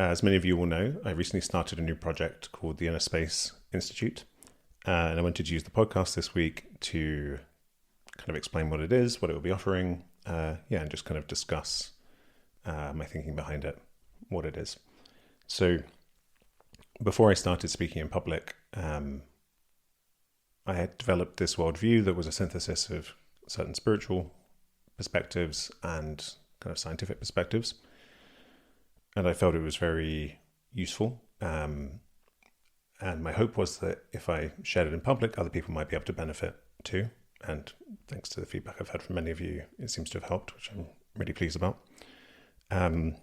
As many of you will know, I recently started a new project called the Innerspace Institute. And I wanted to use the podcast this week to kind of explain what it is, what it will be offering, and just kind of discuss my thinking behind it, what it is. So before I started speaking in public, I had developed this worldview that was a synthesis of certain spiritual perspectives and kind of scientific perspectives. And I felt it was very useful. And my hope was that if I shared it in public, other people might be able to benefit too. And thanks to the feedback I've had from many of you, it seems to have helped, which I'm really pleased about. And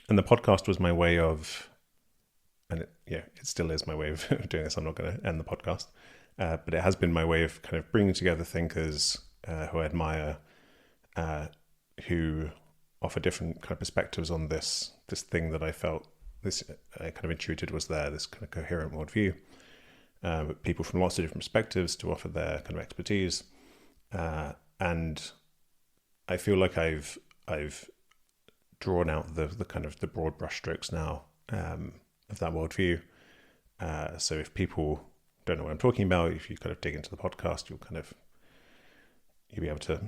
the podcast was my way of, and it still is my way of doing this. I'm not going to end the podcast, but it has been my way of kind of bringing together thinkers who I admire, who offer different kind of perspectives on this thing that I felt I kind of intuited was there, this kind of coherent worldview. People from lots of different perspectives to offer their kind of expertise, and I feel like I've drawn out the kind of the broad brushstrokes now of that worldview. So if people don't know what I'm talking about, if you kind of dig into the podcast, you'll be able to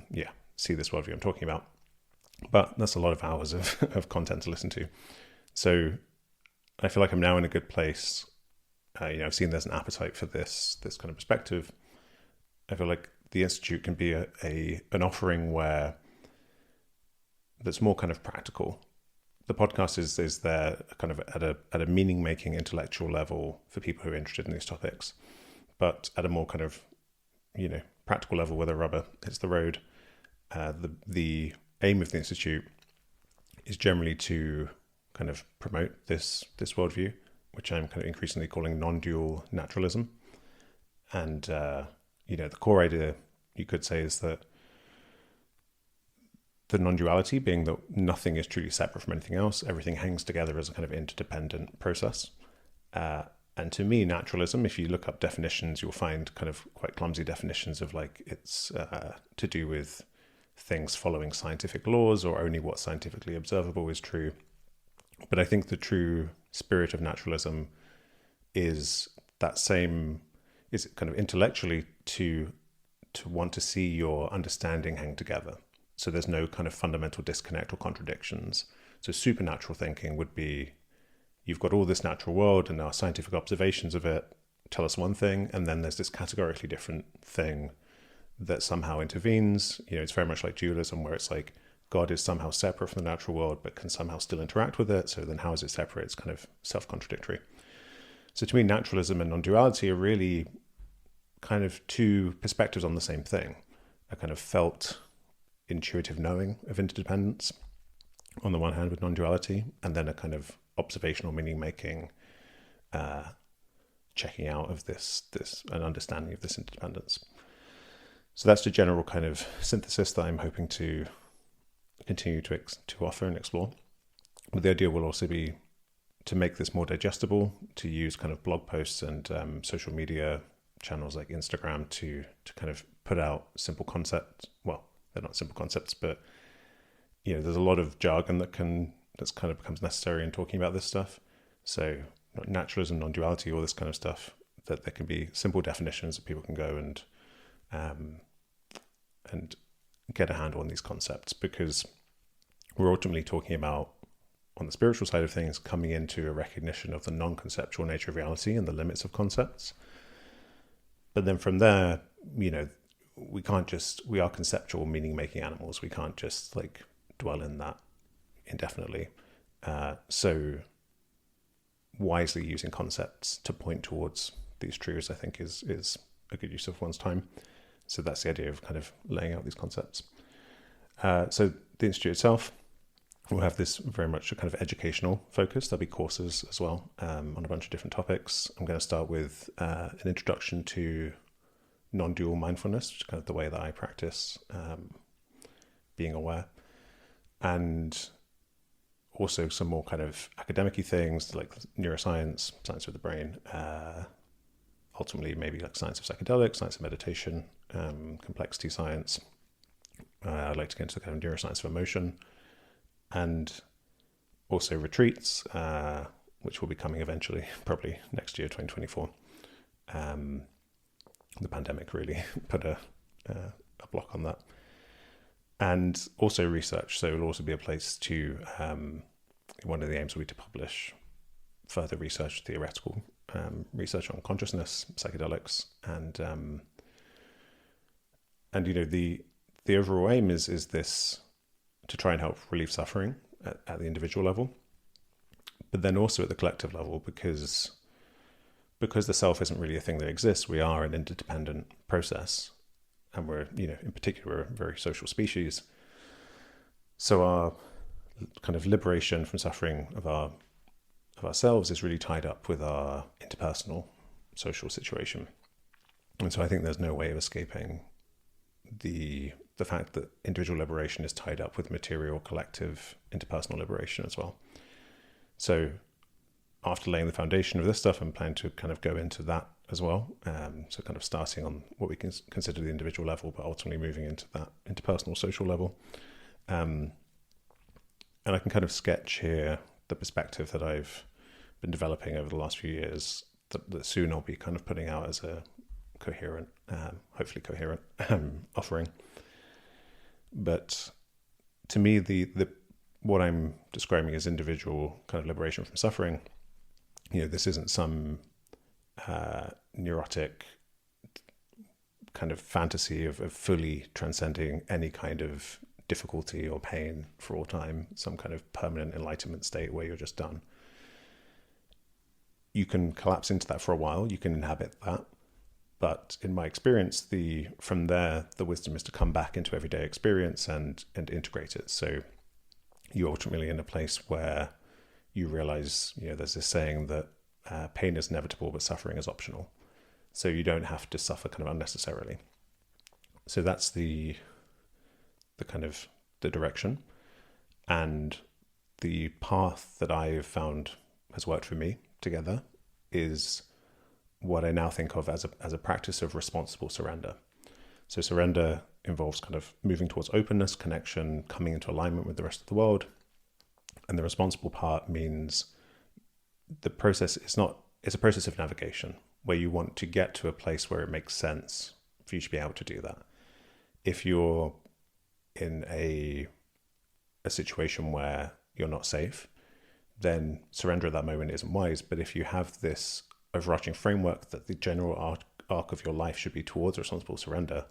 see this worldview I'm talking about. But that's a lot of hours of content to listen to. So I feel like I'm now in a good place. I've seen there's an appetite for this kind of perspective. I feel like the Institute can be an offering where that's more kind of practical. The podcast is there kind of at a meaning-making intellectual level for people who are interested in these topics, but at a more kind of practical level where the rubber hits the road. The aim of the Institute is generally to kind of promote this worldview, which I'm kind of increasingly calling non-dual naturalism. And, the core idea, you could say, is that the non-duality being that nothing is truly separate from anything else, everything hangs together as a kind of interdependent process. And to me, naturalism, if you look up definitions, you'll find kind of quite clumsy definitions of like it's to do with things following scientific laws or only what scientifically observable is true. But I think the true spirit of naturalism is that same, is kind of intellectually to want to see your understanding hang together. So there's no kind of fundamental disconnect or contradictions. So supernatural thinking would be, you've got all this natural world and our scientific observations of it tell us one thing, and then there's this categorically different thing that somehow intervenes. It's very much like dualism, where it's like God is somehow separate from the natural world, but can somehow still interact with it. So then how is it separate? It's kind of self-contradictory. So to me, naturalism and non-duality are really kind of two perspectives on the same thing. A kind of felt intuitive knowing of interdependence on the one hand with non-duality, and then a kind of observational meaning-making checking out of this an understanding of this interdependence. So that's the general kind of synthesis that I'm hoping to continue to offer and explore. But the idea will also be to make this more digestible, to use kind of blog posts and social media channels like Instagram to kind of put out simple concepts. Well, they're not simple concepts, but there's a lot of jargon that's kind of becomes necessary in talking about this stuff. So naturalism, non-duality, all this kind of stuff, that there can be simple definitions that people can go and get a handle on these concepts, because we're ultimately talking about, on the spiritual side of things, coming into a recognition of the non-conceptual nature of reality and the limits of concepts. But then from there, we are conceptual meaning-making animals. We can't just like dwell in that indefinitely. So wisely using concepts to point towards these truths, I think, is a good use of one's time. So that's the idea of kind of laying out these concepts. So the Institute itself will have this very much a kind of educational focus. There'll be courses as well on a bunch of different topics. I'm going to start with an introduction to non-dual mindfulness, which is kind of the way that I practice being aware. And also some more kind of academic-y things like neuroscience, science of the brain, ultimately maybe like science of psychedelics, science of meditation, complexity science. I'd like to get into the kind of neuroscience of emotion. And also retreats, which will be coming eventually, probably next year, 2024. The pandemic really put a block on that. And also research. So it'll also be a place to, one of the aims will be to publish further research, theoretical research on consciousness, psychedelics, and the overall aim is this, to try and help relieve suffering at the individual level, but then also at the collective level, because the self isn't really a thing that exists. We are an interdependent process, and we're, in particular, we're a very social species. So our kind of liberation from suffering of ourselves is really tied up with our interpersonal social situation. And so I think there's no way of escaping the fact that individual liberation is tied up with material, collective, interpersonal liberation as well. So after laying the foundation of this stuff, I'm planning to kind of go into that as well. So kind of starting on what we can consider the individual level, but ultimately moving into that interpersonal social level. And I can kind of sketch here the perspective that I've been developing over the last few years that soon I'll be kind of putting out as a coherent, hopefully coherent offering. But to me, the what I'm describing as individual kind of liberation from suffering, this isn't some neurotic kind of fantasy of fully transcending any kind of difficulty or pain for all time, some kind of permanent enlightenment state where you're just done. You can collapse into that for a while, you can inhabit that. But in my experience, from there, the wisdom is to come back into everyday experience and integrate it. So you're ultimately in a place where you realize, there's this saying that pain is inevitable, but suffering is optional. So you don't have to suffer kind of unnecessarily. So that's the kind of the direction. And the path that I've found has worked for me together is what I now think of as a practice of responsible surrender. So surrender involves kind of moving towards openness, connection, coming into alignment with the rest of the world. And the responsible part means the process it's a process of navigation where you want to get to a place where it makes sense for you to be able to do that. If you're in a situation where you're not safe, then surrender at that moment isn't wise. But if you have this overarching framework that the general arc of your life should be towards responsible surrender,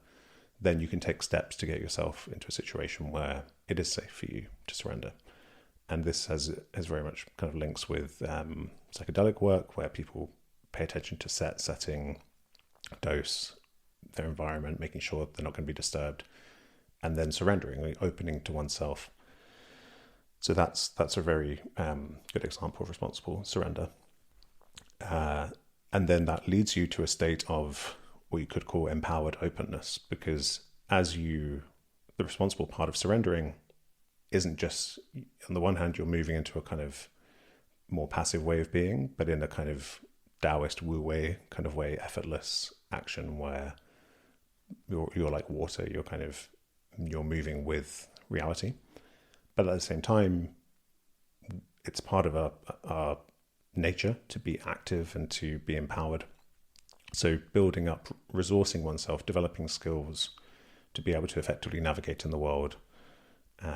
then you can take steps to get yourself into a situation where it is safe for you to surrender. And this has very much kind of links with psychedelic work, where people pay attention to setting, dose, their environment, making sure they're not going to be disturbed, and then surrendering, like opening to oneself. So that's a very good example of responsible surrender. And then that leads you to a state of what you could call empowered openness, because the responsible part of surrendering isn't just, on the one hand, you're moving into a kind of more passive way of being, but in a kind of Taoist Wu Wei kind of way, effortless action where you're like water, you're moving with reality. But at the same time, it's part of our nature to be active and to be empowered. So building up, resourcing oneself, developing skills to be able to effectively navigate in the world.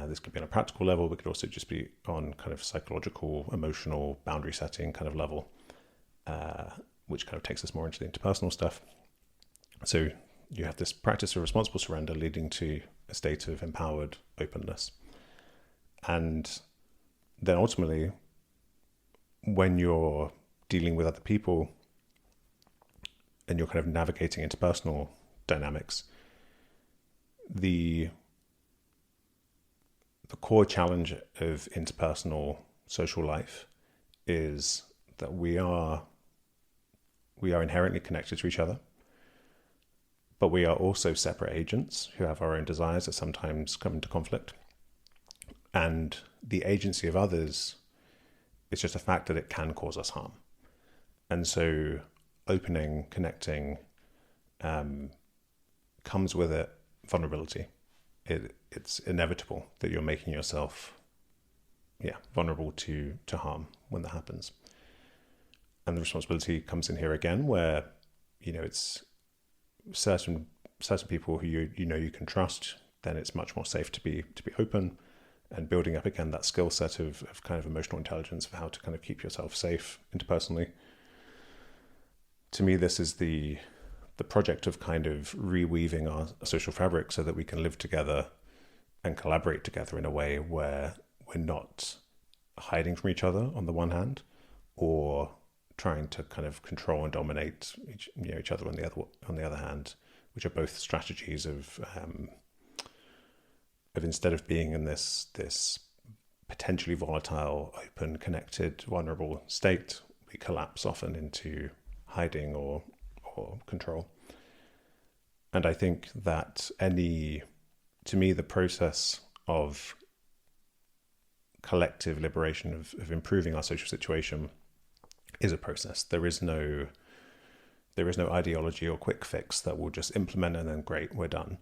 This could be on a practical level, but could also just be on kind of psychological, emotional, boundary setting kind of level, which kind of takes us more into the interpersonal stuff. So you have this practice of responsible surrender leading to a state of empowered openness. And then ultimately, when you're dealing with other people and you're kind of navigating interpersonal dynamics, the core challenge of interpersonal social life is that we are inherently connected to each other, but we are also separate agents who have our own desires that sometimes come into conflict. And the agency of others is just a fact that it can cause us harm. And so opening, connecting, comes with it vulnerability. It's inevitable that you're making yourself vulnerable to harm when that happens. And the responsibility comes in here again, where it's certain people who you can trust. Then it's much more safe to be open, and building up again that skill set of kind of emotional intelligence of how to kind of keep yourself safe interpersonally. To me, this is the project of kind of reweaving our social fabric so that we can live together and collaborate together in a way where we're not hiding from each other on the one hand, or trying to kind of control and dominate each other on the other hand, which are both strategies of instead of being in this potentially volatile, open, connected, vulnerable state, we collapse often into hiding or control. And I think that to me, the process of collective liberation, of improving our social situation, is a process. There is no ideology or quick fix that we'll just implement and then great, we're done.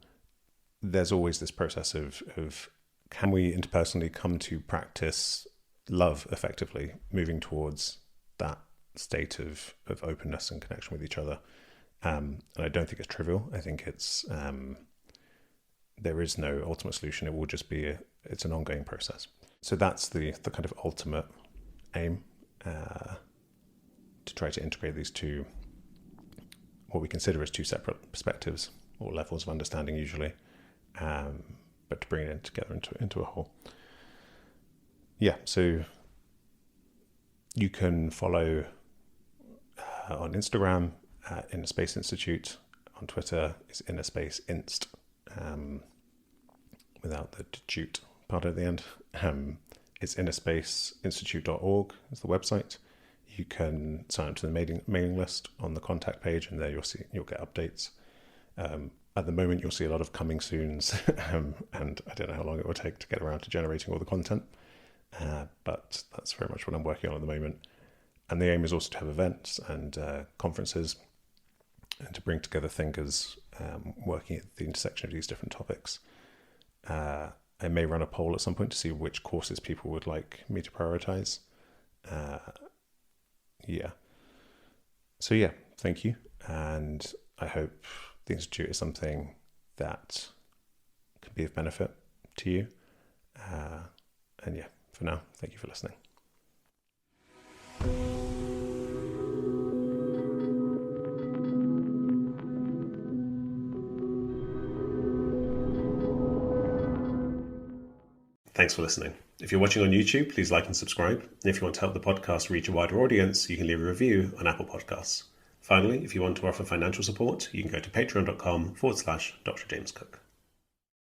There's always this process of can we interpersonally come to practice love effectively, moving towards that state of openness and connection with each other. And I don't think it's trivial. I think it's there is no ultimate solution. It will just be it's an ongoing process. So that's the kind of ultimate aim, to try to integrate these two, what we consider as two separate perspectives or levels of understanding usually, but to bring it together into a whole. Yeah, so you can follow on Instagram at Innerspace Institute. On Twitter is Innerspace Inst, without the jute part at the end. It's innerspaceinstitute.org is the website. You can sign up to the mailing list on the contact page, and there you'll get updates. At the moment, you'll see a lot of coming soons, and I don't know how long it will take to get around to generating all the content, but that's very much what I'm working on at the moment. And the aim is also to have events and conferences, and to bring together thinkers working at the intersection of these different topics. I may run a poll at some point to see which courses people would like me to prioritize. So thank you. And I hope the Institute is something that can be of benefit to you. For now, thank you for listening. Thanks for listening. If you're watching on YouTube, please like and subscribe. And if you want to help the podcast reach a wider audience, you can leave a review on Apple Podcasts. Finally, if you want to offer financial support, you can go to patreon.com/Dr. James Cook.